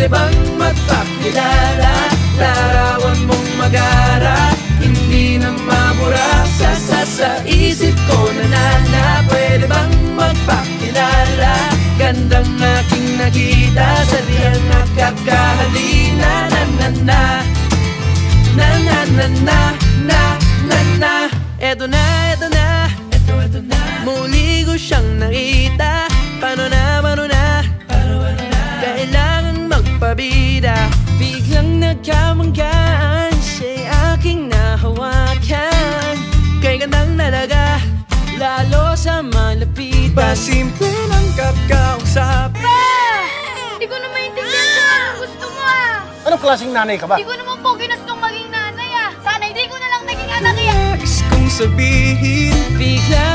pwede bang magpakilala? Larawan mong magara, hindi na mabura sa isip ko na pwede bang magpakilala? Gandang aking nakita sa diyang nakakahalina. Eto na, muli ko siyang nakita. Paano na, kailangan magpabida. Biglang nagkamanggaan, siya'y aking nahawakan. Kay gandang talaga, lalo sa malapitan. Pasimple ng kakausap. Hindi ko na maintindihan kung anong gusto mo Anong klaseng nanay ka ba? Hindi ko naman po ginastong maging nanay Sana hindi ko na lang naging anak Nais kong sabihin,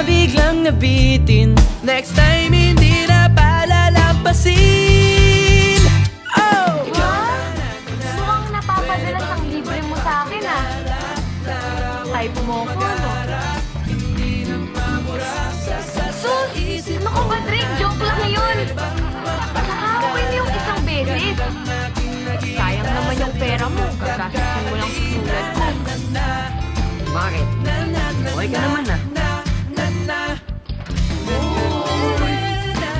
biglang nabitin. Next time hindi na palalampasin. Oh! Mukhang napapadalas ang libre mo sa akin Type mo ko, no? Sus! Naku ba, Drake? Joke lang yun! Nakakawin yung isang beses. Sayang naman yung pera mo. Gagastusin mo lang susulat ko. Bakit? Okay ka naman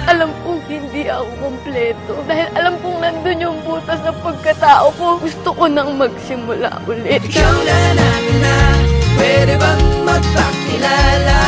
Alam kong hindi ako kompleto. Dahil alam kong nandun yung butas ng pagkatao ko. Gusto ko nang magsimula ulit. Ikaw na, pwede bang magpakilala?